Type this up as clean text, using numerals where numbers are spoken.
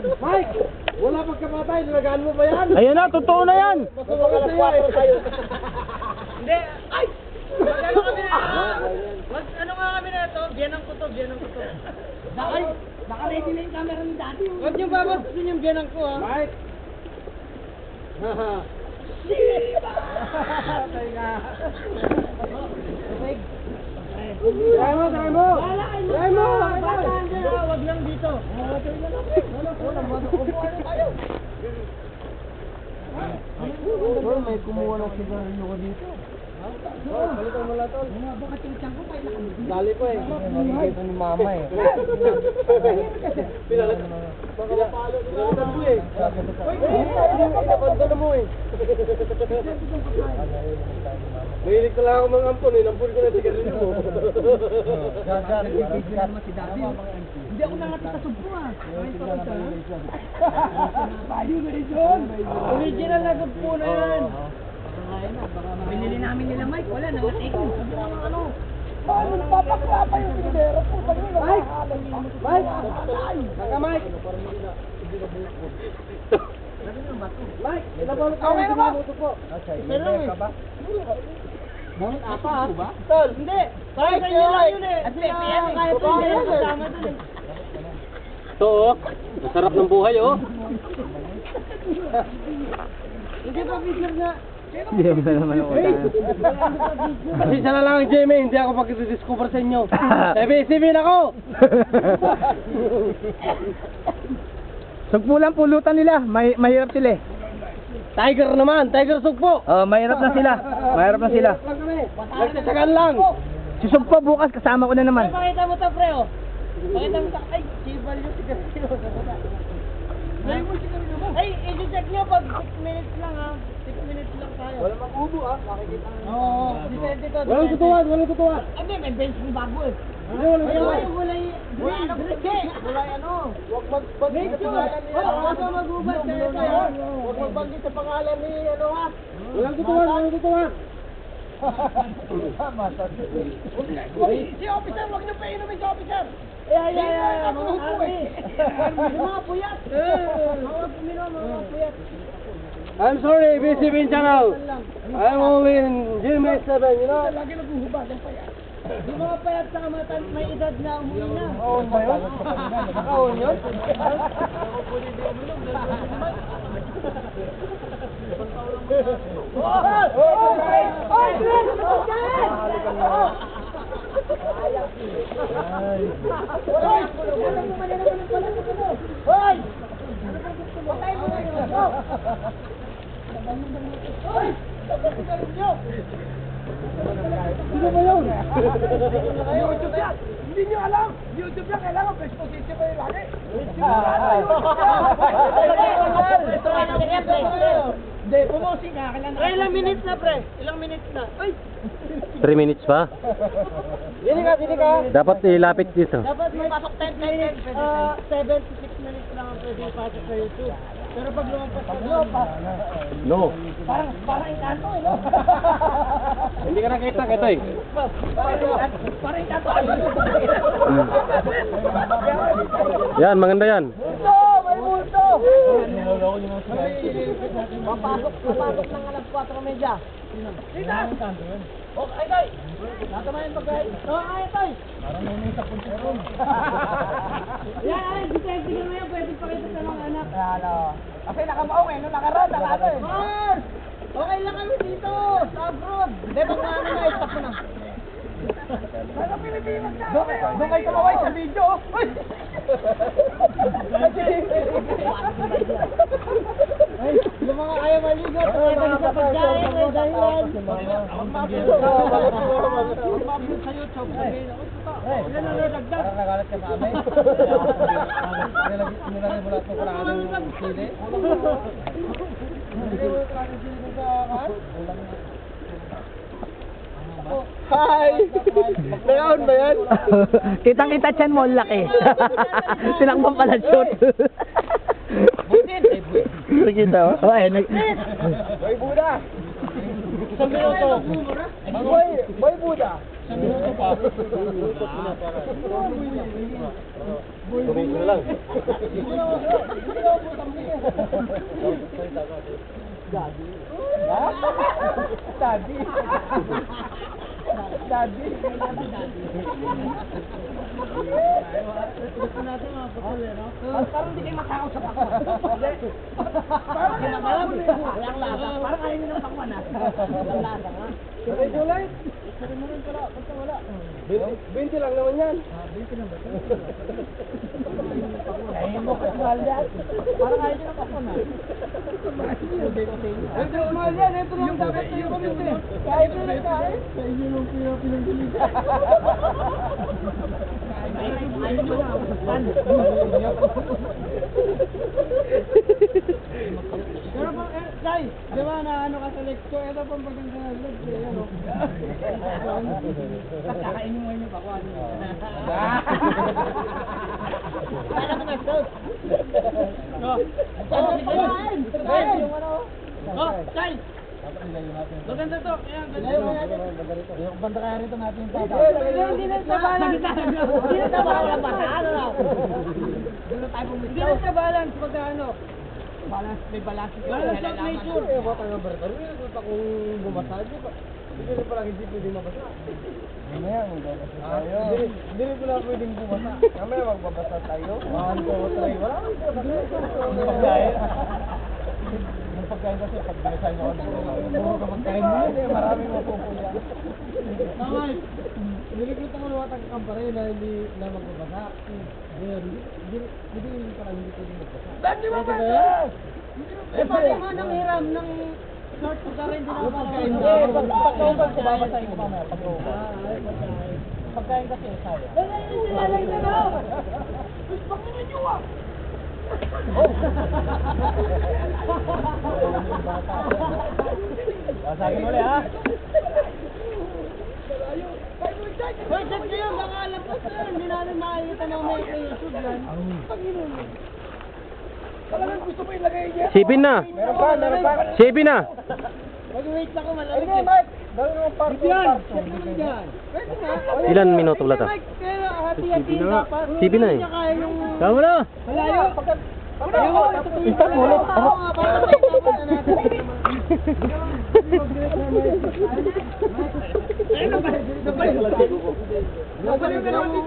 Mike! Wala pagkamatay, nilagaan mo ba yan? Ayan na, totoo na yan. Hindi, ay! Mag-ano kami na, ano nga kami na ito? Biyanang ko to. Naka-ready na yung camera ni Daddy. Huwag niyo babastusin yung biyanang ko, ha? Mike! Try mo! Huwag lang dito. May kumuha ng sigarilyo ko dito. Balikan mo lang tol. Baka tinisang ko kayo nakalimutan. Dali ko eh. Nakikita ni mama eh. Pinalitan mo eh. Inabandon mo eh. Mahilig ko lang ako mga ampon eh. Nampun ko na sigarilyo mo. Video naman si Daddy. Hindi ako nangati sa sumpo ah. Bayo na yun. Original na sumpo na yan. Binili namin nila Mike. Wala, nangatake mo. Ano? Paano nagpapakla pa yung bidero po? Mike! Mike! Saka Mike! Mike! Inabalot ka yung sinabuto po. Isa lang eh. Bakit apa ha? Tol, hindi. Kaya sa inyo lang yun eh. At Pepe yan eh. Kaya sa inyo lang kasama dun eh. Ito oh, masarap ng buhay oh. Hindi pa picture nga. Hindi mo na naman ako Kasi sana lang Jamie, hindi ako pag-discover sa inyo. Sabi-sabihin ako! Sugpo lang pulutan nila, mahirap sila eh. Tiger naman, Tiger Sugpo! Oh, mahirap na sila. Nagsasagan lang! Si Sugpo bukas kasama ko na naman. Pakita mo to, pre, oh. Pakita mo to. Ay, sibal yung sigarilyo. Ay, i-check nyo pag 6 minutes lang, ha. 6 minutes lang tayo. Walang mag-ubo ah, makikita. Oo, depende to. Walang tutuwan! Hindi, may bench kong bago eh. Hindi, walang Ay, tutuwan! wala yung... Wala ano! Huwag magbanggit sa pangalan ni Huwag ka mag-ubad sa ito, ha. Huwag magbanggit sa pangalan ni ano ha! Walang tutuwan! Si officer, huwag niyo pa inumin si officer. Ay. Yung mga puyat. Mga puminom, mga puyat. I'm sorry, BCB channel! I'm only in Gmail 7, you know? Lagi naghuhubad ang payat. Yung mga payat sa may edad na umuwi na. Oo ba yun? Nakaon yun? Sino ba yun? YouTube yan. Hindi nyo alam. YouTube yan. Kailangan best position kayo lagi. Hindi, pumosing ka. Pre, ilang minutes na, pre? Ilang minutes na? Ay! 3 minutes pa. Dili ka! Dapat ilapit dito. Dapat may pasok 10 minutes, 7 to 6 minutes lang ang pwede pasok sa YouTube. Pero pag lumampas ka doon, No. Parang inkanto eh, no? Hindi ka nakita kito eh. Parang inkanto. Yan, maganda yan. May multo! papasok ng alas 4 medya. Okay, guys. Natamayan pag guys. Oo, kaya tayo. Parang nunay sa punteron. Yan, ay, detective mo yan. Pwede pakita sa mga anak. Kasi nakamaong eh, nung nakaraan, nakano eh. Mars! Okay lang kami dito, sa abroad. Hindi, pag ano na, stop mo na. Ano Pilipinas na? Doon kayo tumaway sa video. Uy! Yung mga kaya maligo, pwede sa pagkain, may dahilan. Mapit sa YouTube, sabihin ako, ilan na nalagdag? Parang nagalit ka sa amin. Nilagay mo lahat ng kalahan ng sili. Nilagay mo lahat ng sili sa kahan. Hi! Nakaon ba yan? Kitang-kita chan mo, laki. Tinakbang pala shoot. Nakita mo? Oo, eh. Boy Buda! Isang minuto. Boy Buda! Isang minuto pa. Kumain ko na lang. Daddy. Daddy. Daddy. Gusto natin mga putol eh, no? Parang hindi kayo matakaw sa pakwan. Parang kayo matakaw. Walang lasa. Parang kayo nyo ng pakwan ha. Walang lasa nga. Sabay July. Sabi mo rin pala. Basta wala. 20 lang naman yan. 20 lang ba? Kain mo kasi mahal yan. Parang kayo nyo ng pakwan ha. Hindi ko sa inyo. Ito ang mahal yan. Ito lang dapat sa'yo kami. Kahit nyo lang kahit. Sa inyo nung pinagdilig. Ayun mo na. Pero pang, Sai, di ba na ano ka sa legs ko? Ito pang maganda na legs eh, ano? Kakainin mo yung pakwan. Kaya mo na shout. Sai! Maganda to. Ayan, ganda. Banda kaya rito natin yung papa. Hindi na sa balance. Hindi na sa balance. Ano na? Hindi na sa balance pagka ano. May balance. Balance of nature. Eh, baka nga Bertaro. Hindi pa kung bumasa. Hindi rin pala hindi pwede mabasa. Mamaya magbabasa tayo. Hindi rin pala pwedeng bumasa. Mamaya magbabasa tayo. 1, 2, 3. Wala kang pagkain. Yung pagkain kasi pag binasahin ako puro ka pagkain mo yun eh. Maraming mapupuya. Tama. Nilikutan ko luwatag ang kampare na hindi na magbabasa. Hindi pala hindi pwede magbasa. Dati mo ba? Eh, bakit nga nang hiram ng short ko ka rin din ako pagkain mo? Eh, pagkaubal ko babasahin ko mamaya. Pagkaubal. Pagkain. Pagkain kasi saya. Alay na lang! Pagkain nyo ah! Basahin mo ulit ha. Hoy, check nyo yun! Baka alam ko sir! Hindi namin makikita na may YouTube yan. Talagang gusto mo ilagay niya? Sipin na. Meron pa, meron pa. Sipin na. Mag-wait lang ko Ay, malamig. hindi, Mike. Dalawa yung part. Yan! Check naman dyan! Pwede na! Ilan minuto wala ta? Mike, kaya hati-hati dapat. Sipin na eh. Hindi niya kaya yung... Tama na. Malayo! Isang ulit. Oo nga, para pag-isapan na natin. Ayun na ba? Nabaliw ka naman